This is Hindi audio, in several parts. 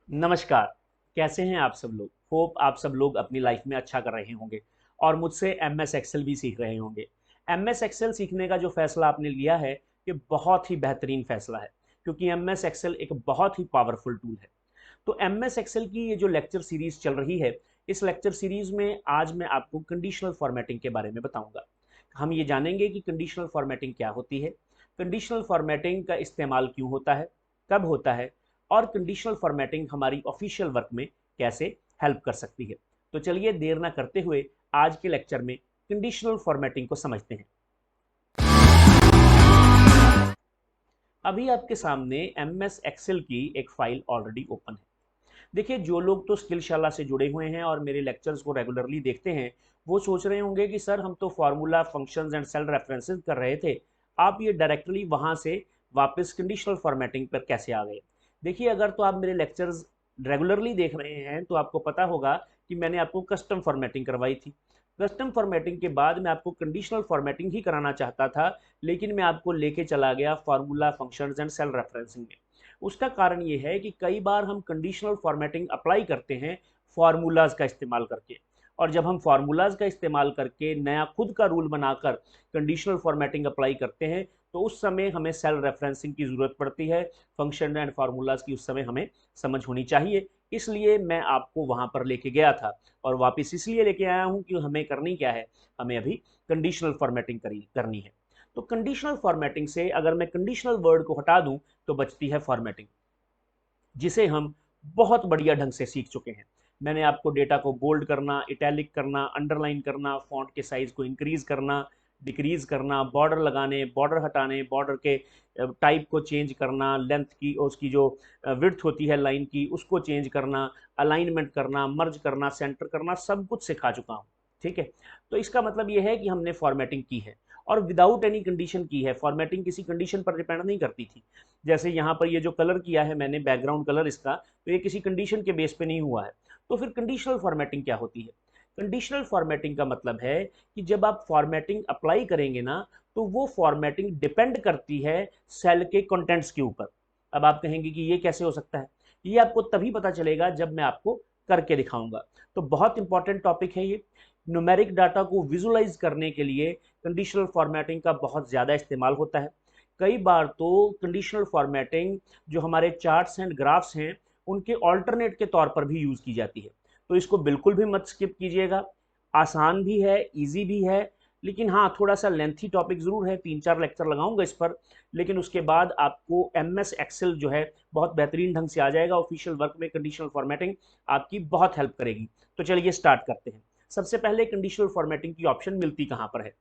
नमस्कार। कैसे हैं आप सब लोग? होप आप सब लोग अपनी लाइफ में अच्छा कर रहे होंगे और मुझसे एमएस एक्सेल भी सीख रहे होंगे। एमएस एक्सेल सीखने का जो फैसला आपने लिया है ये बहुत ही बेहतरीन फैसला है, क्योंकि एमएस एक्सेल एक बहुत ही पावरफुल टूल है। तो एमएस एक्सेल की ये जो लेक्चर सीरीज चल रही है, इस लेक्चर सीरीज में आज मैं आपको कंडीशनल फॉर्मेटिंग के बारे में बताऊंगा। हम ये जानेंगे कि कंडीशनल फॉर्मेटिंग क्या होती है, कंडीशनल फॉर्मेटिंग का इस्तेमाल क्यों होता है, कब होता है, और कंडीशनल फॉर्मेटिंग हमारी ऑफिशियल वर्क में कैसे हेल्प कर सकती है। तो चलिए देर ना करते हुए आज के लेक्चर में कंडीशनल फॉर्मेटिंग को समझते हैं। अभी आपके सामने एम एस एक्सेल की एक फाइल ऑलरेडी ओपन है। देखिए, जो लोग तो स्किलशाला से जुड़े हुए हैं और मेरे लेक्चर्स को रेगुलरली देखते हैं, वो सोच रहे होंगे कि सर हम तो formula, functions and cell references कर रहे थे, आप ये डायरेक्टली वहां से वापस कंडीशनल फॉर्मेटिंग पर कैसे आ गए? देखिए, अगर तो आप मेरे लेक्चर्स रेगुलरली देख रहे हैं तो आपको पता होगा कि मैंने आपको कस्टम फॉर्मेटिंग करवाई थी। कस्टम फॉर्मेटिंग के बाद मैं आपको कंडीशनल फॉर्मेटिंग ही कराना चाहता था, लेकिन मैं आपको लेके चला गया formula, functions and cell referencing में। उसका कारण ये है कि कई बार हम कंडीशनल फॉर्मेटिंग अप्लाई करते हैं फार्मूलाज का इस्तेमाल करके, और जब हम फार्मूलाज का इस्तेमाल करके नया खुद का रूल बनाकर कंडीशनल फॉर्मेटिंग अप्लाई करते हैं, तो उस समय हमें सेल रेफरेंसिंग की ज़रूरत पड़ती है। फंक्शन एंड फार्मूलाज की उस समय हमें समझ होनी चाहिए। इसलिए मैं आपको वहां पर लेके गया था, और वापस इसलिए लेके आया हूं कि हमें करनी क्या है, हमें अभी कंडीशनल फॉर्मेटिंग करनी है। तो कंडीशनल फॉर्मेटिंग से अगर मैं कंडीशनल वर्ड को हटा दूं तो बचती है फॉर्मेटिंग, जिसे हम बहुत बढ़िया ढंग से सीख चुके हैं। मैंने आपको डेटा को बोल्ड करना, इटैलिक करना, अंडरलाइन करना, फॉन्ट के साइज को इंक्रीज करना, डिक्रीज करना, बॉर्डर लगाने, बॉर्डर हटाने, बॉर्डर के टाइप को चेंज करना, लेंथ की उसकी जो विड्थ होती है लाइन की उसको चेंज करना, अलाइनमेंट करना, मर्ज करना, सेंटर करना, सब कुछ सिखा चुका हूँ। ठीक है। तो इसका मतलब यह है कि हमने फॉर्मेटिंग की है, और विदाउट एनी कंडीशन की है। फॉर्मेटिंग किसी कंडीशन पर डिपेंड नहीं करती थी। जैसे यहाँ पर ये जो कलर किया है मैंने, बैकग्राउंड कलर इसका, तो ये किसी कंडीशन के बेस पे नहीं हुआ है। तो फिर कंडीशनल फॉर्मेटिंग क्या होती है? कंडीशनल फॉर्मेटिंग का मतलब है कि जब आप फॉर्मेटिंग अप्लाई करेंगे ना, तो वो फॉर्मेटिंग डिपेंड करती है सेल के कंटेंट्स के ऊपर। अब आप कहेंगे कि ये कैसे हो सकता है? ये आपको तभी पता चलेगा जब मैं आपको करके दिखाऊंगा। तो बहुत इंपॉर्टेंट टॉपिक है ये। न्यूमेरिक डाटा को विजुलाइज करने के लिए कंडीशनल फॉर्मेटिंग का बहुत ज़्यादा इस्तेमाल होता है। कई बार तो कंडीशनल फॉर्मेटिंग जो हमारे चार्ट्स एंड ग्राफ्स हैं उनके ऑल्टरनेट के तौर पर भी यूज़ की जाती है। तो इसको बिल्कुल भी मत स्किप कीजिएगा। आसान भी है, इजी भी है, लेकिन हाँ थोड़ा सा लेंथी टॉपिक ज़रूर है। 3-4 लेक्चर लगाऊंगा इस पर, लेकिन उसके बाद आपको एम एस एक्सेल जो है बहुत बेहतरीन ढंग से आ जाएगा। ऑफिशियल वर्क में कंडीशनल फॉर्मेटिंग आपकी बहुत हेल्प करेगी। तो चलिए स्टार्ट करते हैं। सबसे पहले कंडीशनल फॉर्मेटिंग की ऑप्शन मिलती कहाँ पर है?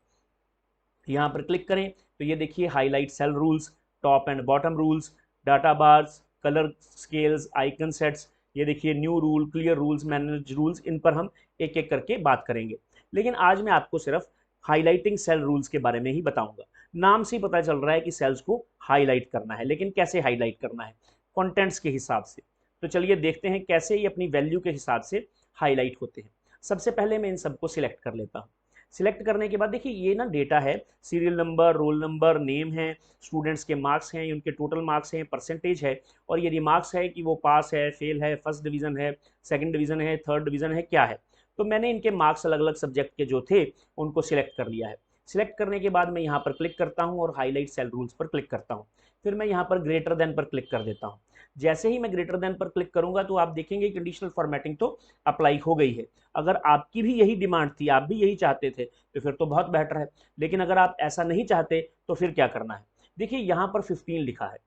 यहाँ पर क्लिक करें तो ये देखिए, highlight cell rules, top and bottom rules, data bars, colour scales, icon sets, ये देखिए new rule, clear rules, manage rules. इन पर हम एक एक करके बात करेंगे, लेकिन आज मैं आपको सिर्फ हाईलाइटिंग सेल रूल्स के बारे में ही बताऊंगा। नाम से ही पता चल रहा है कि सेल्स को हाईलाइट करना है, लेकिन कैसे हाईलाइट करना है? कंटेंट्स के हिसाब से। तो चलिए देखते हैं कैसे ये अपनी वैल्यू के हिसाब से हाईलाइट होते हैं। सबसे पहले मैं इन सबको सिलेक्ट कर लेता हूँ। सिलेक्ट करने के बाद देखिए ये ना डेटा है, serial number, roll number, name है, स्टूडेंट्स के मार्क्स हैं, उनके टोटल मार्क्स हैं, परसेंटेज है, और ये रिमार्क्स है कि वो पास है, फेल है, फर्स्ट डिवीजन है, सेकंड डिवीजन है, थर्ड डिवीजन है, क्या है। तो मैंने इनके मार्क्स अलग अलग सब्जेक्ट के जो थे उनको सिलेक्ट कर लिया है। सिलेक्ट करने के बाद मैं यहाँ पर क्लिक करता हूँ और हाईलाइट सेल रूल्स पर क्लिक करता हूँ। फिर मैं यहाँ पर ग्रेटर देन पर क्लिक कर देता हूँ। जैसे ही मैं ग्रेटर देन पर क्लिक करूंगा तो आप देखेंगे कंडीशनल फॉर्मेटिंग तो अप्लाई हो गई है। अगर आपकी भी यही डिमांड थी, आप भी यही चाहते थे, तो फिर तो बहुत बेटर है। लेकिन अगर आप ऐसा नहीं चाहते तो फिर क्या करना है? देखिए यहाँ पर 15 लिखा है,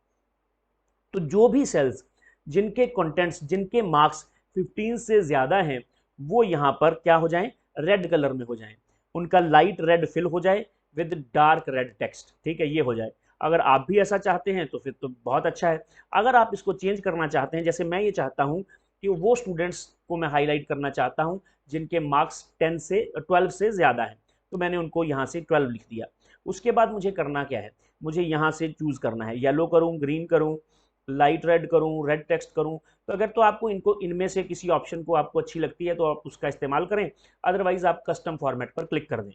तो जो भी सेल्स जिनके कंटेंट्स, जिनके मार्क्स 15 से ज्यादा हैं, वो यहाँ पर क्या हो जाएं? रेड कलर में हो जाएं। उनका लाइट रेड फिल हो जाए विद डार्क रेड टेक्स्ट। ठीक है, ये हो जाए। अगर आप भी ऐसा चाहते हैं तो फिर तो बहुत अच्छा है। अगर आप इसको चेंज करना चाहते हैं, जैसे मैं ये चाहता हूं कि वो स्टूडेंट्स को मैं हाईलाइट करना चाहता हूं जिनके मार्क्स 10 से 12 से ज्यादा है, तो मैंने उनको यहाँ से 12 लिख दिया। उसके बाद मुझे करना क्या है? मुझे यहाँ से चूज करना है, येलो करूँ, ग्रीन करूँ, लाइट रेड करूं, रेड टेक्स्ट करूं। तो अगर तो आपको इनको इनमें से किसी ऑप्शन को आपको अच्छी लगती है तो आप उसका इस्तेमाल करें, अदरवाइज आप कस्टम फॉर्मेट पर क्लिक कर दें।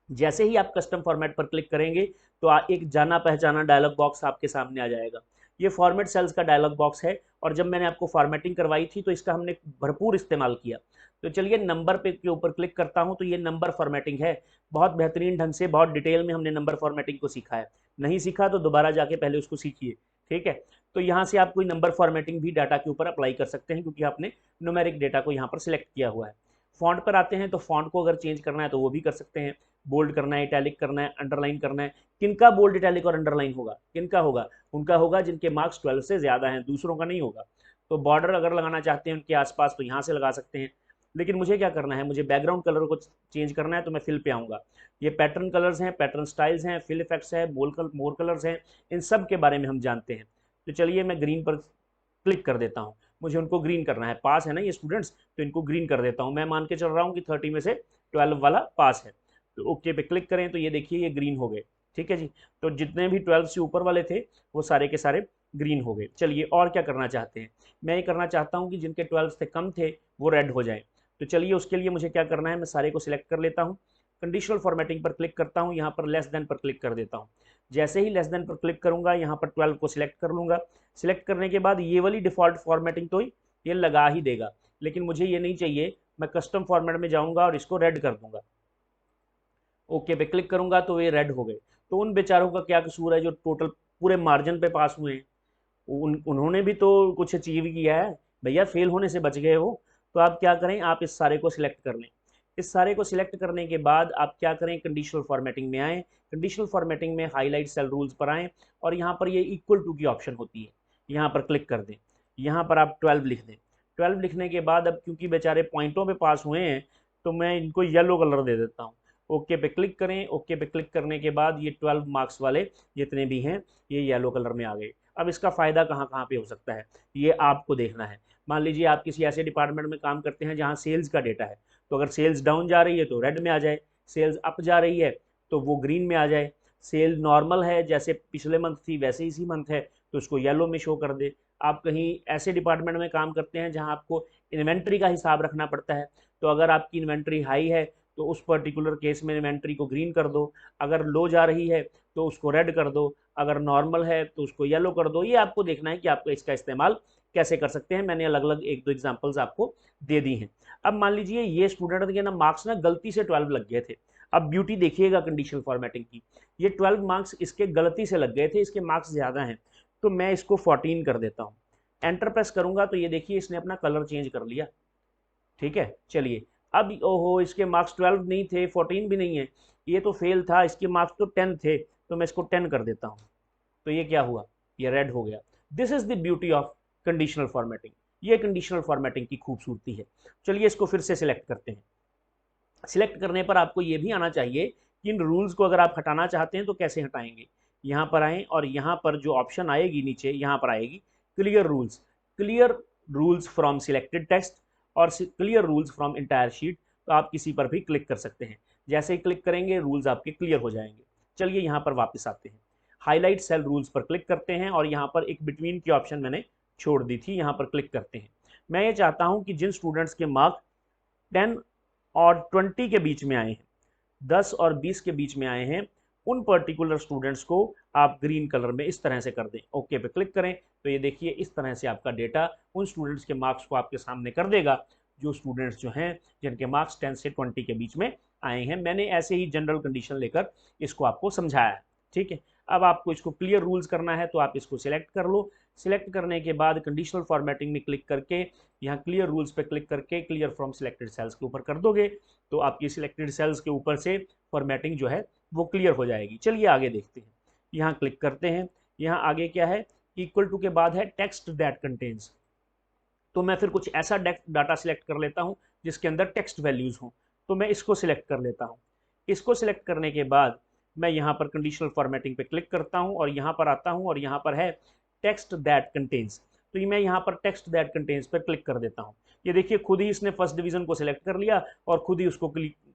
जैसे ही आप कस्टम फॉर्मेट पर क्लिक करेंगे तो एक जाना पहचाना डायलॉग बॉक्स आपके सामने आ जाएगा। ये फॉर्मेट सेल्स का डायलॉग बॉक्स है, और जब मैंने आपको फॉर्मेटिंग करवाई थी तो इसका हमने भरपूर इस्तेमाल किया। तो चलिए नंबर पे के ऊपर क्लिक करता हूँ, तो ये नंबर फॉर्मेटिंग है। बहुत बेहतरीन ढंग से, बहुत डिटेल में हमने नंबर फॉर्मेटिंग को सीखा है। नहीं सीखा तो दोबारा जाके पहले उसको सीखिए, ठीक है। तो यहाँ से आप कोई नंबर फॉर्मेटिंग भी डाटा के ऊपर अप्लाई कर सकते हैं, क्योंकि आपने न्यूमेरिक डेटा को यहाँ पर सिलेक्ट किया हुआ है। फॉन्ट पर आते हैं, तो फॉन्ट को अगर चेंज करना है तो वो भी कर सकते हैं। बोल्ड करना है, इटैलिक करना है, अंडरलाइन करना है। किनका बोल्ड, इटैलिक और अंडरलाइन होगा? किनका होगा? उनका होगा जिनके मार्क्स 12 से ज़्यादा हैं, दूसरों का नहीं होगा। तो बॉर्डर अगर लगाना चाहते हैं उनके आसपास तो यहाँ से लगा सकते हैं। लेकिन मुझे क्या करना है, मुझे बैकग्राउंड कलर को चेंज करना है, तो मैं फिल पे आऊँगा। ये पैटर्न कलर्स हैं, पैटर्न स्टाइल्स हैं, फिल इफेक्ट्स है, मोर कलर्स हैं, इन सब के बारे में हम जानते हैं। तो चलिए मैं ग्रीन पर क्लिक कर देता हूँ। मुझे उनको ग्रीन करना है, पास है ना ये स्टूडेंट्स, तो इनको ग्रीन कर देता हूँ। मैं मान के चल रहा हूँ कि 30 में से 12 वाला पास है। तो ओके पे क्लिक करें तो ये देखिए ये ग्रीन हो गए, ठीक है जी। तो जितने भी 12 से ऊपर वाले थे वो सारे के सारे ग्रीन हो गए। चलिए और क्या करना चाहते हैं, मैं ये करना चाहता हूँ कि जिनके 12 से कम थे वो रेड हो जाए। तो चलिए उसके लिए मुझे क्या करना है, मैं सारे को सिलेक्ट कर लेता हूँ, कंडीशनल फॉर्मेटिंग पर क्लिक करता हूँ, यहाँ पर लेस देन पर क्लिक कर देता हूँ। जैसे ही लेस देन पर क्लिक करूंगा, यहाँ पर 12 को सिलेक्ट कर लूंगा। सिलेक्ट करने के बाद ये वाली डिफॉल्ट फॉर्मेटिंग तो ये लगा ही देगा, लेकिन मुझे ये नहीं चाहिए। मैं कस्टम फॉर्मेट में जाऊंगा और इसको रेड कर दूंगा। ओके पे क्लिक करूंगा तो ये रेड हो गए। तो उन बेचारों का क्या कसूर है जो टोटल पूरे मार्जिन पे पास हुए हैं? उन्होंने भी तो कुछ अचीव किया है भैया, फेल होने से बच गए वो। तो आप क्या करें, आप इस सारे को सिलेक्ट कर लें। इस सारे को सिलेक्ट करने के बाद आप क्या करें, कंडीशनल फॉर्मेटिंग में आएँ। कंडीशनल फॉर्मेटिंग में हाईलाइट सेल रूल्स पर आएँ, और यहाँ पर ये इक्वल टू की ऑप्शन होती है, यहाँ पर क्लिक कर दें। यहाँ पर आप 12 लिख दें। 12 लिखने के बाद अब क्योंकि बेचारे पॉइंटों पे पास हुए हैं, तो मैं इनको येलो कलर दे देता हूँ। ओके पे क्लिक करें। ओके पे क्लिक करने के बाद ये 12 मार्क्स वाले जितने भी हैं ये येलो कलर में आ गए। अब इसका फ़ायदा कहाँ कहाँ पे हो सकता है, ये आपको देखना है। मान लीजिए आप किसी ऐसे डिपार्टमेंट में काम करते हैं जहाँ सेल्स का डेटा है, तो अगर सेल्स डाउन जा रही है तो रेड में आ जाए, सेल्स अप जा रही है तो वो ग्रीन में आ जाए, सेल नॉर्मल है जैसे पिछले मंथ थी वैसे इसी मंथ है तो उसको येलो में शो कर दे। आप कहीं ऐसे डिपार्टमेंट में काम करते हैं जहाँ आपको इन्वेंट्री का हिसाब रखना पड़ता है, तो अगर आपकी इन्वेंट्री हाई है तो उस पर्टिकुलर केस में इन्वेंट्री को ग्रीन कर दो, अगर लो जा रही है तो उसको रेड कर दो, अगर नॉर्मल है तो उसको येलो कर दो। ये आपको देखना है कि आपको इसका इस्तेमाल कैसे कर सकते हैं। मैंने अलग अलग एक दो एग्जांपल्स आपको दे दी हैं। अब मान लीजिए ये स्टूडेंट के ना मार्क्स ना गलती से 12 लग गए थे। अब ब्यूटी देखिएगा कंडीशनल फॉर्मेटिंग की, ये 12 मार्क्स इसके गलती से लग गए थे, इसके मार्क्स ज़्यादा हैं, तो मैं इसको 14 कर देता हूँ। एंटर प्रेस करूंगा तो ये देखिए इसने अपना कलर चेंज कर लिया, ठीक है। चलिए अब ओहो इसके मार्क्स 12 नहीं थे, 14 भी नहीं है, ये तो फेल था, इसके मार्क्स तो 10 थे, तो मैं इसको 10 कर देता हूँ। तो ये क्या हुआ, ये रेड हो गया। This is the beauty of conditional formatting, ये कंडीशनल फॉर्मेटिंग की खूबसूरती है। चलिए इसको फिर से सिलेक्ट करते हैं। सिलेक्ट करने पर आपको ये भी आना चाहिए कि इन रूल्स को अगर आप हटाना चाहते हैं तो कैसे हटाएंगे। यहाँ पर आएँ और यहाँ पर जो ऑप्शन आएगी नीचे, यहाँ पर आएगी clear rules, clear rules from selected text और clear rules from entire sheet. तो आप किसी पर भी क्लिक कर सकते हैं, जैसे ही क्लिक करेंगे रूल्स आपके क्लियर हो जाएंगे। चलिए यहाँ पर वापस आते हैं, हाईलाइट सेल रूल्स पर क्लिक करते हैं और यहाँ पर एक बिटवीन की ऑप्शन मैंने छोड़ दी थी, यहाँ पर क्लिक करते हैं। मैं ये चाहता हूँ कि जिन स्टूडेंट्स के मार्क 10 और 20 के बीच में आए हैं, 10 और 20 के बीच में आए हैं, उन पर्टिकुलर स्टूडेंट्स को आप ग्रीन कलर में इस तरह से कर दें। ओके पे क्लिक करें तो ये देखिए इस तरह से आपका डेटा उन स्टूडेंट्स के मार्क्स को आपके सामने कर देगा जो स्टूडेंट्स जो हैं जिनके मार्क्स 10 से 20 के बीच में आए हैं। मैंने ऐसे ही जनरल कंडीशन लेकर इसको आपको समझाया है, ठीक है। अब आपको इसको क्लियर रूल्स करना है तो आप इसको सिलेक्ट कर लो। सिलेक्ट करने के बाद कंडीशनल फॉर्मेटिंग में क्लिक करके यहाँ क्लियर रूल्स पे क्लिक करके क्लियर फ्रॉम सिलेक्टेड सेल्स के ऊपर कर दोगे तो आपकी सिलेक्टेड सेल्स के ऊपर से फॉर्मेटिंग जो है वो क्लियर हो जाएगी। चलिए आगे देखते हैं, यहाँ क्लिक करते हैं। यहाँ आगे क्या है, इक्वल टू के बाद है टेक्स्ट दैट कंटेन्स। तो मैं फिर कुछ ऐसा डाटा सिलेक्ट कर लेता हूँ जिसके अंदर टेक्स्ट वैल्यूज़ हों, तो मैं इसको सिलेक्ट कर लेता हूँ। इसको सिलेक्ट करने के बाद मैं यहाँ पर कंडीशनल फॉर्मेटिंग पे क्लिक करता हूँ और यहाँ पर आता हूँ और यहाँ पर है टेक्स्ट दैट कंटेन्स। तो ये मैं यहाँ पर टेक्स्ट दैट कंटेन्स पर क्लिक कर देता हूँ। ये देखिए खुद ही इसने फर्स्ट डिवीजन को सिलेक्ट कर लिया और खुद ही उसको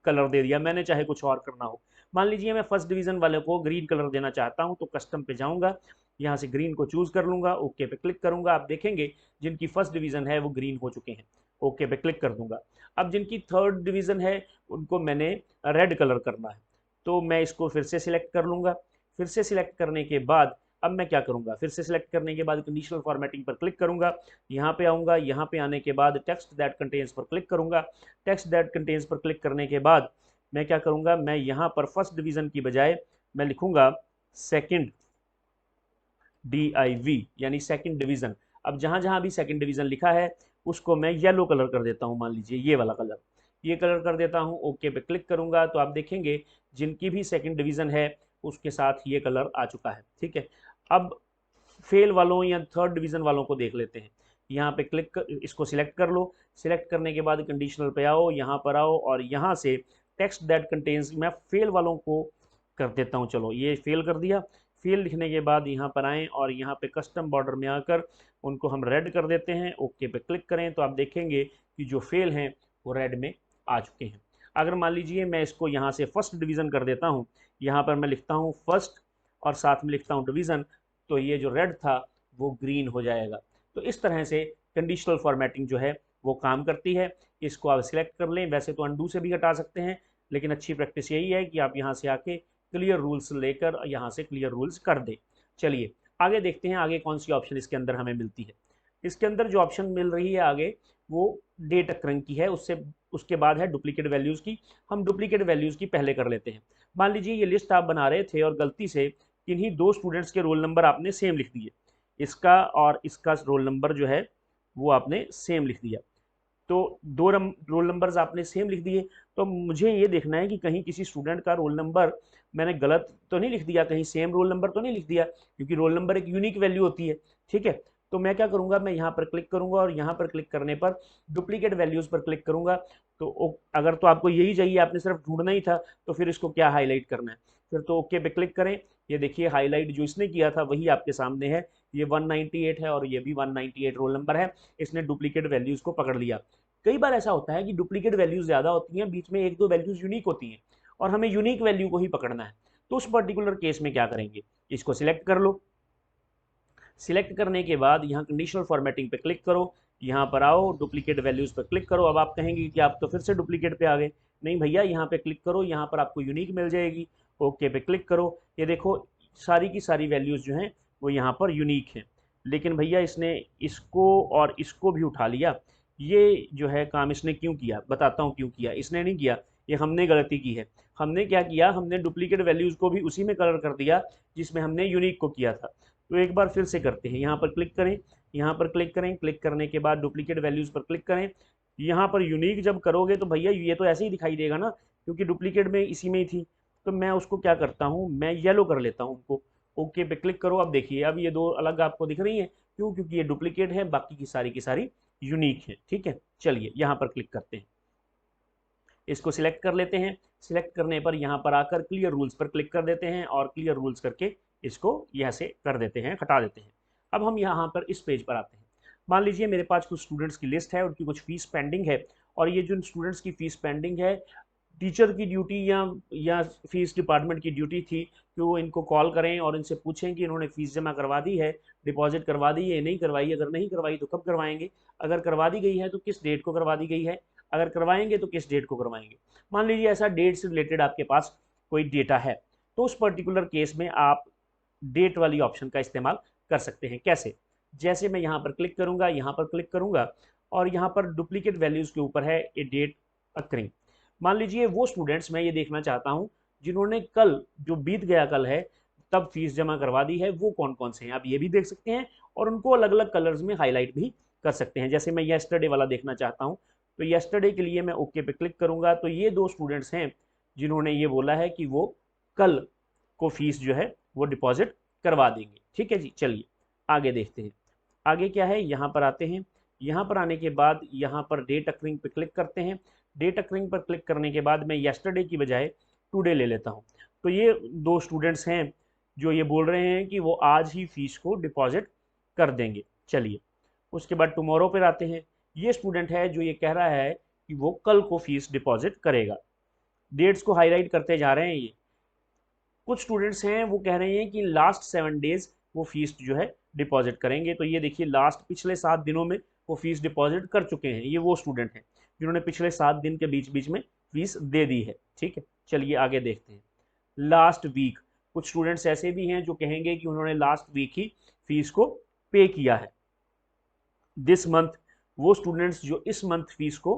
कलर दे दिया, मैंने चाहे कुछ और करना हो। मान लीजिए मैं फर्स्ट डिवीजन वाले को ग्रीन कलर देना चाहता हूँ, तो कस्टम पे जाऊँगा, यहाँ से ग्रीन को चूज़ कर लूँगा, ओके पे क्लिक करूँगा। आप देखेंगे जिनकी फर्स्ट डिवीज़न है वो ग्रीन हो चुके हैं, ओके पे क्लिक कर दूंगा। अब जिनकी थर्ड डिवीज़न है उनको मैंने रेड कलर करना है, तो मैं इसको फिर से सिलेक्ट कर लूँगा। फिर से सिलेक्ट करने के बाद अब मैं क्या करूंगा, फिर से सिलेक्ट करने के बाद कंडीशनल फॉर्मेटिंग पर क्लिक करूंगा, यहाँ पे आऊंगा, यहाँ पे आने के बाद टेक्स्ट दैट कंटेन्स पर क्लिक करूंगा। टेक्स्ट दैट कंटेन्स पर क्लिक करने के बाद मैं क्या करूंगा, मैं यहाँ पर फर्स्ट डिवीजन की बजाय मैं लिखूंगा सेकंड DIV, यानी सेकंड डिवीजन। अब जहां जहां भी सेकंड डिवीजन लिखा है उसको मैं येलो कलर कर देता हूं, मान लीजिए ये वाला कलर, ये कलर कर देता हूं। ओके पे क्लिक करूंगा तो आप देखेंगे जिनकी भी सेकंड डिवीजन है उसके साथ ये कलर आ चुका है। ठीक है, अब फेल वालों या थर्ड डिवीजन वालों को देख लेते हैं। यहाँ पे क्लिक कर, इसको सिलेक्ट कर लो। सिलेक्ट करने के बाद कंडीशनल पे आओ, यहाँ पर आओ और यहाँ से टेक्स्ट दैट कंटेन्स, मैं फेल वालों को कर देता हूँ। चलो ये फेल कर दिया। फेल लिखने के बाद यहाँ पर आएँ और यहाँ पे कस्टम बॉर्डर में आकर उनको हम रेड कर देते हैं। ओके पे क्लिक करें तो आप देखेंगे कि जो फेल हैं वो रेड में आ चुके हैं। अगर मान लीजिए मैं इसको यहाँ से फर्स्ट डिवीज़न कर देता हूँ, यहाँ पर मैं लिखता हूँ फर्स्ट और साथ में लिखता हूँ डिवीज़न, तो ये जो रेड था वो ग्रीन हो जाएगा। तो इस तरह से कंडीशनल फॉर्मेटिंग जो है वो काम करती है। इसको आप सिलेक्ट कर लें, वैसे तो अंडू से भी हटा सकते हैं, लेकिन अच्छी प्रैक्टिस यही है कि आप यहाँ से आके क्लियर रूल्स लेकर यहाँ से क्लियर रूल्स कर दें। चलिए आगे देखते हैं, आगे कौन सी ऑप्शन इसके अंदर हमें मिलती है। इसके अंदर जो ऑप्शन मिल रही है आगे वो डेट अक्रंग की है, उससे उसके बाद है डुप्लीकेट वैल्यूज़ की। हम डुप्लीकेट वैल्यूज़ की पहले कर लेते हैं। मान लीजिए ये लिस्ट आप बना रहे थे और गलती से किन्हीं दो स्टूडेंट्स के रोल नंबर आपने सेम लिख दिए, इसका और इसका रोल नंबर जो है वो आपने सेम लिख दिया। तो दो रोल नंबर्स आपने सेम लिख दिए, तो मुझे ये देखना है कि कहीं किसी स्टूडेंट का रोल नंबर मैंने गलत तो नहीं लिख दिया, कहीं सेम रोल नंबर तो नहीं लिख दिया, क्योंकि रोल नंबर एक यूनिक वैल्यू होती है। ठीक है, तो मैं क्या करूंगा, मैं यहाँ पर क्लिक करूंगा और यहाँ पर क्लिक करने पर डुप्लीकेट वैल्यूज़ पर क्लिक करूंगा। तो अगर तो आपको यही चाहिए, आपने सिर्फ ढूंढना ही था, तो फिर इसको क्या हाईलाइट करना है, फिर तो ओके पे क्लिक करें। ये देखिए हाईलाइट जो इसने किया था वही आपके सामने है, ये 198 है और ये भी 198 रोल नंबर है। इसने डुप्लीकेट वैल्यूज़ को पकड़ लिया। कई बार ऐसा होता है कि डुप्लीकेट वैल्यूज ज़्यादा होती हैं, बीच में एक दो वैल्यूज यूनिक होती हैं और हमें यूनिक वैल्यू को ही पकड़ना है। तो उस पर्टिकुलर केस में क्या करेंगे, इसको सिलेक्ट कर लो। सिलेक्ट करने के बाद यहाँ कंडीशनल फॉर्मेटिंग पे क्लिक करो, यहाँ पर आओ, डुप्लीकेट वैल्यूज़ पर क्लिक करो। अब आप कहेंगे कि आप तो फिर से डुप्लीकेट पे आ गए। नहीं भैया, यहाँ पे क्लिक करो, यहाँ पर आपको यूनिक मिल जाएगी। ओके पे क्लिक करो, ये देखो सारी की सारी वैल्यूज़ जो हैं वो यहाँ पर यूनिक हैं। लेकिन भैया इसने इसको और इसको भी उठा लिया। ये जो है काम इसने क्यों किया, बताता हूँ क्यों किया। इसने नहीं किया, ये हमने गलती की है। हमने क्या किया, हमने डुप्लीकेट वैल्यूज़ को भी उसी में कलर कर दिया जिसमें हमने यूनिक को किया था। तो एक बार फिर से करते हैं, यहाँ पर क्लिक करें, यहाँ पर क्लिक करें, क्लिक करने के बाद डुप्लीकेट वैल्यूज़ पर क्लिक करें। यहाँ पर यूनिक जब करोगे तो भैया ये तो ऐसे ही दिखाई देगा ना, क्योंकि डुप्लीकेट में इसी में ही थी। तो मैं उसको क्या करता हूँ, मैं येलो कर लेता हूँ उनको। ओके पे क्लिक करो। अब देखिए अब ये दो अलग आपको दिख रही हैं, क्यों, क्योंकि ये डुप्लीकेट है, बाकी की सारी यूनिक है। ठीक है, चलिए यहाँ पर क्लिक करते हैं, इसको सिलेक्ट कर लेते हैं। सिलेक्ट करने पर यहाँ पर आकर क्लियर रूल्स पर क्लिक कर देते हैं और क्लियर रूल्स करके इसको यहाँ से कर देते हैं, हटा देते हैं। अब हम यहाँ पर इस पेज पर आते हैं। मान लीजिए मेरे पास कुछ स्टूडेंट्स की लिस्ट है, उनकी कुछ फीस पेंडिंग है, और ये जो स्टूडेंट्स की फीस पेंडिंग है, टीचर की ड्यूटी या फीस डिपार्टमेंट की ड्यूटी थी कि वो इनको कॉल करें और इनसे पूछें कि इन्होंने फीस जमा करवा दी है, डिपॉजिट करवा दी है, नहीं करवाई, अगर नहीं करवाई तो कब करवाएंगे, अगर करवा दी गई है तो किस डेट को करवा दी गई है, अगर करवाएंगे तो किस डेट को करवाएंगे। मान लीजिए ऐसा डेट से रिलेटेड आपके पास कोई डेटा है, तो उस पर्टिकुलर केस में आप डेट वाली ऑप्शन का इस्तेमाल कर सकते हैं। कैसे, जैसे मैं यहाँ पर क्लिक करूँगा, यहाँ पर क्लिक करूँगा और यहाँ पर डुप्लीकेट वैल्यूज़ के ऊपर है ए डेट अक्रिंग। मान लीजिए वो स्टूडेंट्स मैं ये देखना चाहता हूँ जिन्होंने कल, जो बीत गया कल है, तब फीस जमा करवा दी है, वो कौन कौन से हैं, आप ये भी देख सकते हैं और उनको अलग अलग कलर्स में हाईलाइट भी कर सकते हैं। जैसे मैं येस्टरडे वाला देखना चाहता हूँ, तो येस्टरडे के लिए मैं ओके पे क्लिक करूँगा, तो ये दो स्टूडेंट्स हैं जिन्होंने ये बोला है कि वो कल को फीस जो है वो डिपॉजिट करवा देंगे। ठीक है जी, चलिए आगे देखते हैं। आगे क्या है, यहाँ पर आते हैं। यहाँ पर आने के बाद यहाँ पर डेट अक्रिंग पे क्लिक करते हैं। डेट अक्रिंग पर क्लिक करने के बाद मैं येस्टरडे की बजाय टुडे ले लेता हूँ। तो ये दो स्टूडेंट्स हैं जो ये बोल रहे हैं कि वो आज ही फीस को डिपॉजिट कर देंगे। चलिए उसके बाद टुमारो पर आते हैं। ये स्टूडेंट है जो ये कह रहा है कि वो कल को फीस डिपॉजिट करेगा। डेट्स को हाईलाइट करते जा रहे हैं। ये कुछ स्टूडेंट्स हैं वो कह रहे हैं कि लास्ट 7 डेज वो फीस जो है डिपॉजिट करेंगे। तो ये देखिए लास्ट पिछले 7 दिनों में वो फीस डिपॉजिट कर चुके हैं। ये वो स्टूडेंट हैं जिन्होंने पिछले 7 दिन के बीच बीच में फीस दे दी है। ठीक है, चलिए आगे देखते हैं। लास्ट वीक, कुछ स्टूडेंट्स ऐसे भी हैं जो कहेंगे कि उन्होंने लास्ट वीक ही फीस को पे किया है। दिस मंथ वो स्टूडेंट्स जो इस मंथ फीस को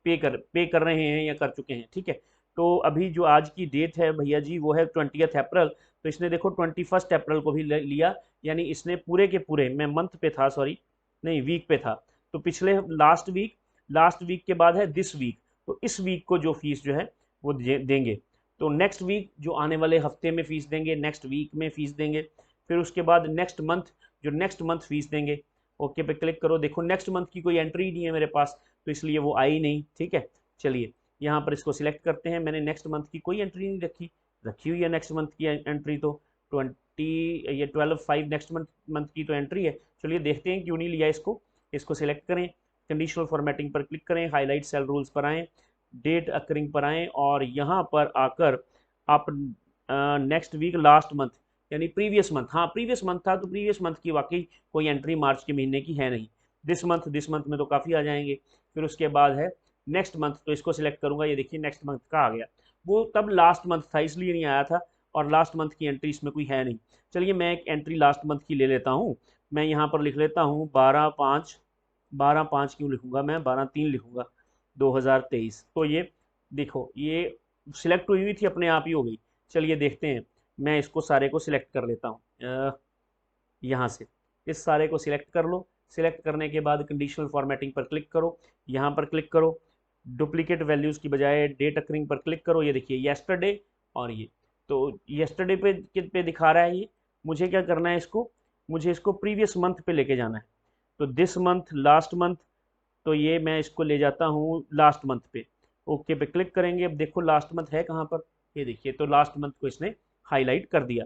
पे कर रहे हैं या कर चुके हैं, ठीक है। तो अभी जो आज की डेट है भैया जी वो है 20 अप्रैल। तो इसने देखो 21 अप्रैल को भी लिया, यानी इसने पूरे के पूरे, मैं मंथ पे था सॉरी, नहीं वीक पे था, तो पिछले लास्ट वीक के बाद है दिस वीक, तो इस वीक को जो फीस जो है वो देंगे। तो नेक्स्ट वीक जो आने वाले हफ्ते में फीस देंगे, नेक्स्ट वीक में फीस देंगे, फिर उसके बाद नेक्स्ट मंथ जो नेक्स्ट मंथ फीस देंगे। ओके पे क्लिक करो, देखो नेक्स्ट मंथ की कोई एंट्री नहीं है मेरे पास, तो इसलिए वो आई नहीं, ठीक है। चलिए यहाँ पर इसको सिलेक्ट करते हैं, मैंने नेक्स्ट मंथ की कोई एंट्री नहीं रखी हुई है नेक्स्ट मंथ की एंट्री तो 12/5 नेक्स्ट मंथ की तो एंट्री है। चलिए देखते हैं क्यों नहीं लिया इसको सिलेक्ट करें, कंडीशनल फॉर्मेटिंग पर क्लिक करें, हाईलाइट सेल रूल्स पर आएँ, डेट अकरिंग पर आएँ और यहाँ पर आकर आप नेक्स्ट वीक लास्ट मंथ यानी प्रीवियस मंथ, हाँ प्रीवियस मंथ था तो प्रीवियस मंथ की वाकई कोई एंट्री मार्च के महीने की है नहीं। दिस मंथ में तो काफ़ी आ जाएंगे। फिर उसके बाद है नेक्स्ट मंथ, तो इसको सिलेक्ट करूंगा, ये देखिए नेक्स्ट मंथ का आ गया, वो तब लास्ट मंथ था इसलिए नहीं आया था, और लास्ट मंथ की एंट्री इसमें कोई है नहीं। चलिए मैं एक एंट्री लास्ट मंथ की ले लेता हूँ, मैं यहाँ पर लिख लेता हूँ 12/5 क्यों लिखूंगा, मैं 12/3 लिखूंगा 2023। तो ये देखो ये सिलेक्ट हुई हुई थी, अपने आप ही हो गई। चलिए देखते हैं, मैं इसको सारे को सिलेक्ट कर लेता हूँ यहाँ से, इस सारे को सिलेक्ट कर लो। सिलेक्ट करने के बाद कंडीशनल फॉर्मेटिंग पर क्लिक करो, यहाँ पर क्लिक करो, डुप्लीकेट वैल्यूज़ की बजाय डेट अकरिंग पर क्लिक करो, ये देखिए येस्टरडे और ये, तो येस्टरडे पे दिखा रहा है ये, मुझे क्या करना है मुझे इसको प्रीवियस मंथ पे लेके जाना है। तो दिस मंथ लास्ट मंथ, तो ये मैं इसको ले जाता हूँ लास्ट मंथ पे, ओके पे क्लिक करेंगे। अब देखो लास्ट मंथ है कहाँ पर, ये देखिए, तो लास्ट मंथ को इसने हाईलाइट कर दिया।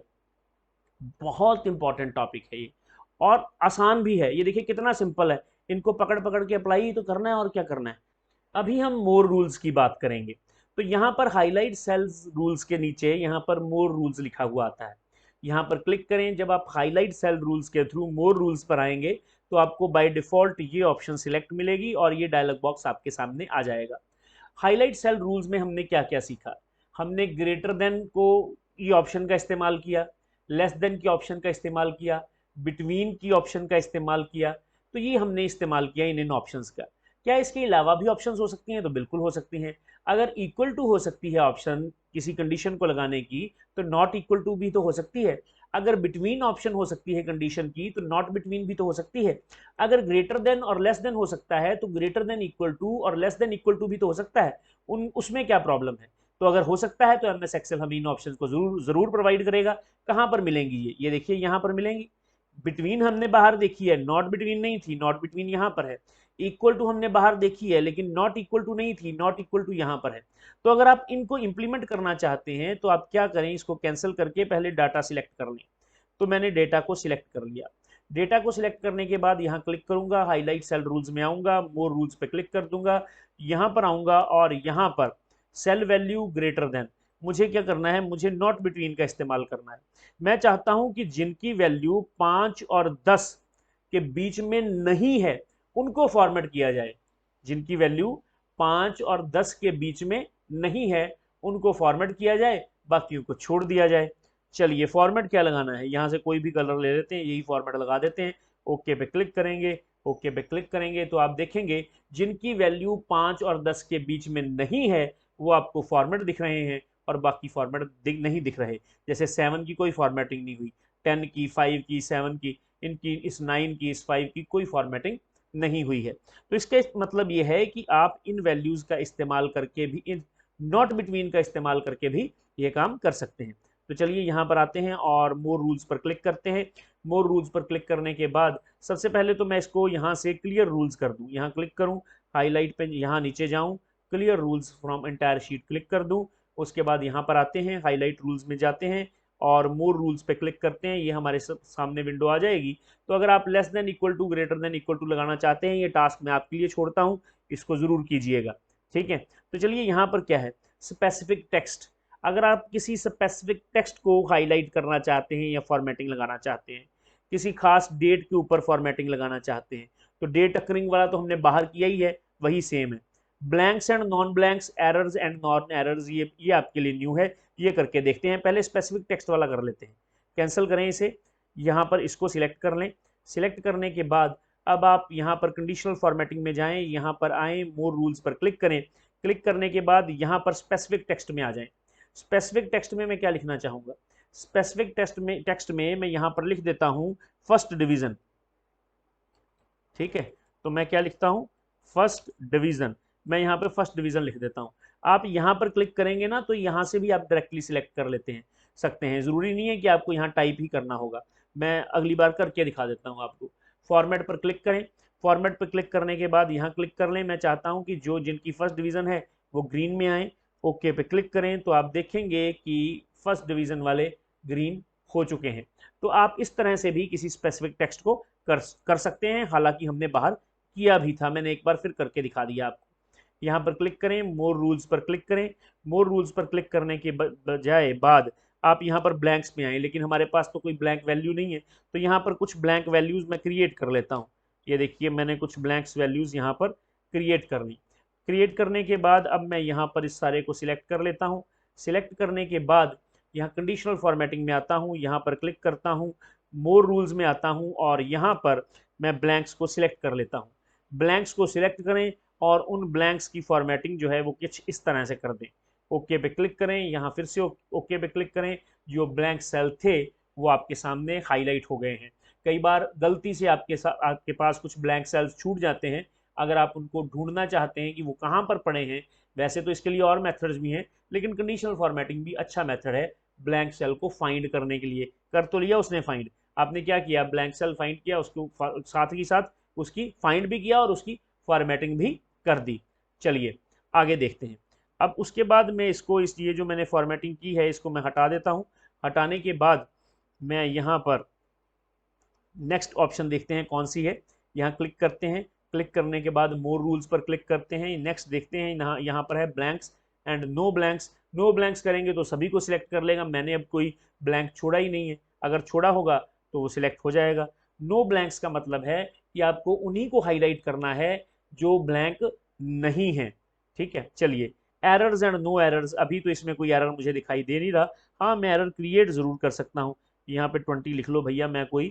बहुत इंपॉर्टेंट टॉपिक है ये और आसान भी है, ये देखिए कितना सिंपल है, इनको पकड़ पकड़ के अप्लाई तो करना है और क्या करना है। अभी हम मोर रूल्स की बात करेंगे, तो यहाँ पर हाईलाइट सेल्स रूल्स के नीचे यहाँ पर मोर रूल्स लिखा हुआ आता है, यहाँ पर क्लिक करें। जब आप हाईलाइट सेल रूल्स के थ्रू मोर रूल्स पर आएंगे तो आपको बाय डिफॉल्ट ये ऑप्शन सिलेक्ट मिलेगी और ये डायलॉग बॉक्स आपके सामने आ जाएगा। हाईलाइट सेल रूल्स में हमने क्या क्या सीखा, हमने ग्रेटर देन को ये ऑप्शन का इस्तेमाल किया, लेस देन की ऑप्शन का इस्तेमाल किया, बिटवीन की ऑप्शन का इस्तेमाल किया, तो ये हमने इस्तेमाल किया इन ऑप्शंस का। क्या इसके अलावा भी ऑप्शंस हो सकती हैं, तो बिल्कुल हो सकती हैं। अगर इक्वल टू हो सकती है ऑप्शन किसी कंडीशन को लगाने की, तो नॉट इक्वल टू भी तो हो सकती है। अगर बिटवीन ऑप्शन हो सकती है कंडीशन की, तो नॉट बिटवीन भी तो हो सकती है। अगर ग्रेटर देन और लेस देन हो सकता है, तो ग्रेटर देन इक्वल टू और लेस देन इक्वल टू भी तो हो सकता है। उसमें क्या प्रॉब्लम है। तो अगर हो सकता है तो एमएस एक्सेल हमें इन ऑप्शंस को जरूर प्रोवाइड करेगा। कहाँ पर मिलेंगी ये देखिए यहाँ पर मिलेंगी। बिटवीन हमने बाहर देखी है, नॉट बिटवीन नहीं थी, नॉट बिटवीन यहाँ पर है। इक्वल टू हमने बाहर देखी है लेकिन नॉट इक्वल टू नहीं थी, नॉट इक्वल टू यहाँ पर है। तो अगर आप इनको इंप्लीमेंट करना चाहते हैं तो आप क्या करें, इसको कैंसिल करके पहले डाटा सिलेक्ट कर लें। तो मैंने डेटा को सिलेक्ट कर लिया। डेटा को सिलेक्ट करने के बाद यहाँ क्लिक करूंगा, हाईलाइट सेल रूल्स में आऊंगा, मोर रूल्स पे क्लिक कर दूंगा, यहाँ पर आऊंगा और यहाँ पर सेल वैल्यू ग्रेटर देन, मुझे क्या करना है, मुझे नॉट बिटवीन का इस्तेमाल करना है। मैं चाहता हूं कि जिनकी वैल्यू 5 और 10 के बीच में नहीं है उनको फॉर्मेट किया जाए, जिनकी वैल्यू 5 और 10 के बीच में नहीं है उनको फॉर्मेट किया जाए, बाकियों को छोड़ दिया जाए। चलिए फॉर्मेट क्या लगाना है, यहाँ से कोई भी कलर ले लेते हैं, यही फॉर्मेट लगा देते हैं। ओके पे क्लिक करेंगे, ओके पे क्लिक करेंगे तो आप देखेंगे जिनकी वैल्यू 5 और 10 के बीच में नहीं है वो आपको फॉर्मेट दिख रहे हैं और बाकी फॉर्मेट नहीं दिख रहे। जैसे 7 की कोई फॉर्मेटिंग नहीं हुई, 10 की, 5 की, 7 की, इनकी, इस 9 की, इस 5 की कोई फॉर्मेटिंग नहीं हुई है। तो इसका मतलब ये है कि आप इन वैल्यूज का इस्तेमाल करके भी, इन नॉट बिटवीन का इस्तेमाल करके भी ये काम कर सकते हैं। तो चलिए यहाँ पर आते हैं और मोर रूल्स पर क्लिक करते हैं। मोर रूल्स पर क्लिक करने के बाद सबसे पहले तो मैं इसको यहाँ से क्लियर रूल्स कर दूँ, यहाँ क्लिक करूँ, हाईलाइट पे यहाँ नीचे जाऊँ, clear rules from entire sheet click कर दूँ। उसके बाद यहाँ पर आते हैं, हाईलाइट रूल्स में जाते हैं और मोर रूल्स पे क्लिक करते हैं, ये हमारे सामने विंडो आ जाएगी। तो अगर आप less than equal to, greater than equal to लगाना चाहते हैं, ये टास्क मैं आपके लिए छोड़ता हूँ, इसको जरूर कीजिएगा, ठीक है। तो चलिए यहाँ पर क्या है, स्पेसिफिक टेक्स्ट। अगर आप किसी स्पेसिफिक टेक्स्ट को हाईलाइट करना चाहते हैं या फॉर्मेटिंग लगाना चाहते हैं, किसी खास डेट के ऊपर फॉर्मेटिंग लगाना चाहते हैं, तो डेट अकरिंग वाला तो हमने बाहर किया ही है, वही सेम है। Blanks and non blanks, errors and non errors, ये आपके लिए न्यू है, ये करके देखते हैं। पहले स्पेसिफिक टेक्स्ट वाला कर लेते हैं, कैंसिल करें इसे, यहाँ पर इसको सिलेक्ट कर लें। सिलेक्ट करने के बाद अब आप यहाँ पर कंडीशनल फॉर्मेटिंग में जाएं, यहाँ पर आएँ, मोर रूल्स पर क्लिक करें। क्लिक करने के बाद यहाँ पर स्पेसिफिक टेक्स्ट में आ जाएं। स्पेसिफिक टेक्स्ट में मैं क्या लिखना चाहूँगा, स्पेसिफिक टेक्स्ट में मैं यहाँ पर लिख देता हूँ फर्स्ट डिवीजन। ठीक है, तो मैं क्या लिखता हूँ, फर्स्ट डिवीजन। मैं यहाँ पे फर्स्ट डिवीजन लिख देता हूँ। आप यहाँ पर क्लिक करेंगे ना तो यहाँ से भी आप डायरेक्टली सिलेक्ट कर लेते हैं, सकते हैं, ज़रूरी नहीं है कि आपको यहाँ टाइप ही करना होगा। मैं अगली बार करके दिखा देता हूँ आपको। फॉर्मेट पर क्लिक करें, फॉर्मेट पर क्लिक करने के बाद यहाँ क्लिक कर लें। मैं चाहता हूँ कि जो जिनकी फर्स्ट डिवीज़न है वो ग्रीन में आए। ओके पे क्लिक करें तो आप देखेंगे कि फर्स्ट डिवीज़न वाले ग्रीन हो चुके हैं। तो आप इस तरह से भी किसी स्पेसिफिक टेक्स्ट को कर सकते हैं, हालांकि हमने बाहर किया भी था, मैंने एक बार फिर करके दिखा दिया आपको। यहाँ पर क्लिक करें, मोर रूल्स पर क्लिक करें। मोर रूल्स पर क्लिक करने के बजाय बाद आप यहाँ पर ब्लैंक्स में आए, लेकिन हमारे पास तो कोई ब्लैंक वैल्यू नहीं है, तो यहाँ पर कुछ ब्लैंक वैल्यूज़ मैं क्रिएट कर लेता हूँ। ये देखिए मैंने कुछ ब्लैंक्स वैल्यूज़ यहाँ पर क्रिएट कर ली। क्रिएट करने के बाद अब मैं यहाँ पर इस सारे को सिलेक्ट कर लेता हूँ। सिलेक्ट करने के बाद यहाँ कंडीशनल फॉर्मेटिंग में आता हूँ, यहाँ पर क्लिक करता हूँ, मोर रूल्स में आता हूँ और यहाँ पर मैं ब्लैंक्स को सिलेक्ट कर लेता हूँ। ब्लैंक्स को सिलेक्ट करें और उन ब्लैंक्स की फॉर्मेटिंग जो है वो कुछ इस तरह से कर दें। ओके पे क्लिक करें, यहाँ फिर से ओके पे क्लिक करें। जो ब्लैंक सेल थे वो आपके सामने हाईलाइट हो गए हैं। कई बार गलती से आपके पास कुछ ब्लैंक सेल्स छूट जाते हैं, अगर आप उनको ढूंढना चाहते हैं कि वो कहाँ पर पड़े हैं, वैसे तो इसके लिए और मेथड्स भी हैं, लेकिन कंडीशनल फॉर्मेटिंग भी अच्छा मेथड है ब्लैंक सेल को फाइंड करने के लिए। कर तो लिया उसने फाइंड, आपने क्या किया, ब्लैंक सेल फाइंड किया, उसको साथ ही साथ उसकी फाइंड भी किया और उसकी फॉर्मेटिंग भी कर दी। चलिए आगे देखते हैं। अब उसके बाद मैं इसको ये जो मैंने फॉर्मेटिंग की है इसको मैं हटा देता हूँ। हटाने के बाद मैं यहाँ पर नेक्स्ट ऑप्शन देखते हैं कौन सी है, यहाँ क्लिक करते हैं। क्लिक करने के बाद मोर रूल्स पर क्लिक करते हैं, नेक्स्ट देखते हैं, यहाँ पर है blanks and no blanks. No blanks करेंगे तो सभी को सिलेक्ट कर लेगा, मैंने अब कोई ब्लैंक छोड़ा ही नहीं है, अगर छोड़ा होगा तो वो सिलेक्ट हो जाएगा। नो ब्लैंक्स का मतलब है कि आपको उन्हीं को हाईलाइट करना है जो ब्लैंक नहीं है। ठीक है, चलिए एरर्स एंड नो एरर्स, अभी तो इसमें कोई एरर मुझे दिखाई दे नहीं रहा। हाँ, मैं एरर क्रिएट ज़रूर कर सकता हूँ, यहाँ पे 20 लिख लो भैया, मैं कोई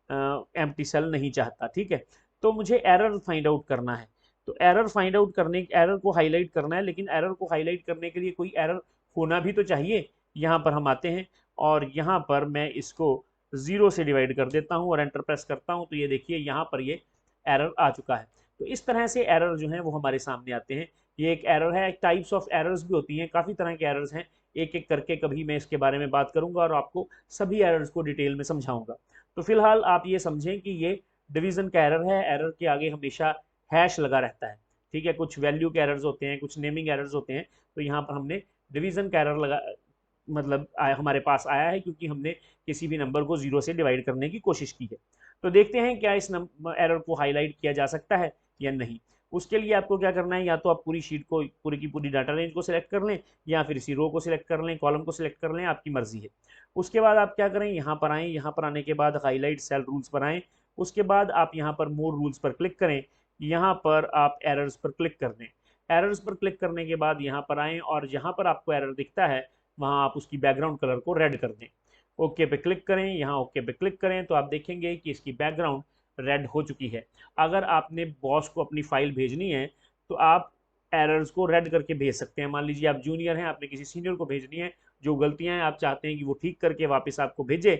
एम्प्टी सेल नहीं चाहता। ठीक है, तो मुझे एरर फाइंड आउट करना है, तो एरर फाइंड आउट करने, एरर को हाईलाइट करना है, लेकिन एरर को हाईलाइट करने के लिए कोई एरर होना भी तो चाहिए। यहाँ पर हम आते हैं और यहाँ पर मैं इसको 0 से डिवाइड कर देता हूँ और एंटर प्रेस करता हूँ, तो ये देखिए यहाँ पर ये एरर आ चुका है। तो इस तरह से एरर जो हैं वो हमारे सामने आते हैं। ये एक एरर है, टाइप्स ऑफ एरर्स भी होती हैं, काफ़ी तरह के एरर्स हैं, एक एक करके कभी मैं इसके बारे में बात करूंगा और आपको सभी एरर्स को डिटेल में समझाऊंगा। तो फिलहाल आप ये समझें कि ये डिवीजन का एरर है, एरर के आगे हमेशा हैश लगा रहता है। ठीक है, कुछ वैल्यू के एरर्स होते हैं, कुछ नेमिंग एरर्स होते हैं, तो यहाँ पर हमने डिवीजन का एरर लगा, मतलब हमारे पास आया है क्योंकि हमने किसी भी नंबर को 0 से डिवाइड करने की कोशिश की है। तो देखते हैं क्या इस एरर को हाईलाइट किया जा सकता है या नहीं। उसके लिए आपको क्या करना है, या तो आप पूरी शीट को, पूरी की पूरी डाटा रेंज को सिलेक्ट कर लें, या फिर इसी रो को सिलेक्ट कर लें, कॉलम को सिलेक्ट कर लें, आपकी मर्जी है। उसके बाद आप क्या करें, यहाँ पर आएँ, यहाँ पर आने के बाद हाईलाइट सेल रूल्स पर आएँ, उसके बाद आप यहाँ पर मोर रूल्स पर क्लिक करें, यहाँ पर आप एरर्स पर क्लिक कर दें। एरर्स पर क्लिक करने के बाद यहाँ पर आएँ और जहाँ पर आपको एरर दिखता है वहाँ आप उसकी बैकग्राउंड कलर को रेड कर दें। ओके पे क्लिक करें, यहाँ ओके पे क्लिक करें तो आप देखेंगे कि इसकी बैकग्राउंड रेड हो चुकी है। अगर आपने बॉस को अपनी फाइल भेजनी है तो आप एरर्स को रेड करके भेज सकते हैं। मान लीजिए आप जूनियर हैं, आपने किसी सीनियर को भेजनी है, जो गलतियां हैं आप चाहते हैं कि वो ठीक करके वापस आपको भेजे,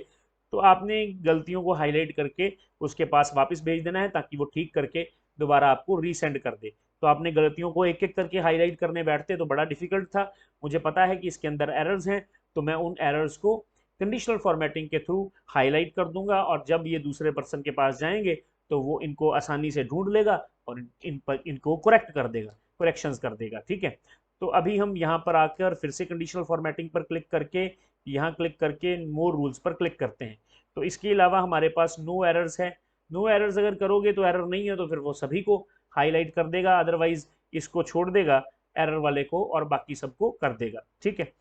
तो आपने गलतियों को हाईलाइट करके उसके पास वापस भेज देना है ताकि वो ठीक करके दोबारा आपको रीसेंड कर दे। तो आपने गलतियों को एक एक करके हाईलाइट करने बैठते तो बड़ा डिफिकल्ट था। मुझे पता है कि इसके अंदर एरर्स हैं, तो मैं उन एरर्स को कंडीशनल फॉर्मेटिंग के थ्रू हाईलाइट कर दूंगा और जब ये दूसरे पर्सन के पास जाएंगे तो वो इनको आसानी से ढूंढ लेगा और इनको करेक्ट कर देगा, करेक्शंस कर देगा। ठीक है, तो अभी हम यहाँ पर आकर फिर से कंडीशनल फॉर्मेटिंग पर क्लिक करके, यहाँ क्लिक करके मोर रूल्स पर क्लिक करते हैं। तो इसके अलावा हमारे पास नो एरर्स है। नो एरर्स अगर करोगे तो एरर नहीं है तो फिर वो सभी को हाईलाइट कर देगा, अदरवाइज इसको छोड़ देगा एरर वाले को और बाकी सबको कर देगा। ठीक है,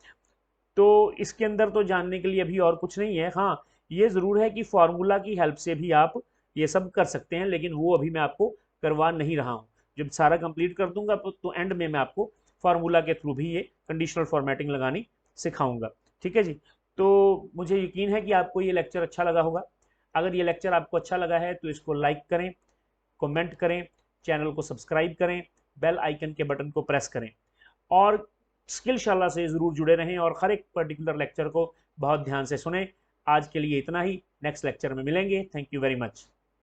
तो इसके अंदर तो जानने के लिए अभी और कुछ नहीं है। हाँ, ये ज़रूर है कि फार्मूला की हेल्प से भी आप ये सब कर सकते हैं, लेकिन वो अभी मैं आपको करवा नहीं रहा हूँ। जब सारा कंप्लीट कर दूंगा तो एंड में मैं आपको फार्मूला के थ्रू भी ये कंडीशनल फॉर्मेटिंग लगानी सिखाऊंगा। ठीक है जी। तो मुझे यकीन है कि आपको ये लेक्चर अच्छा लगा होगा। अगर ये लेक्चर आपको अच्छा लगा है तो इसको लाइक करें, कमेंट करें, चैनल को सब्सक्राइब करें, बेल आइकन के बटन को प्रेस करें और स्किलशाला से ज़रूर जुड़े रहें और हर एक पर्टिकुलर लेक्चर को बहुत ध्यान से सुने। आज के लिए इतना ही, नेक्स्ट लेक्चर में मिलेंगे। Thank you very much.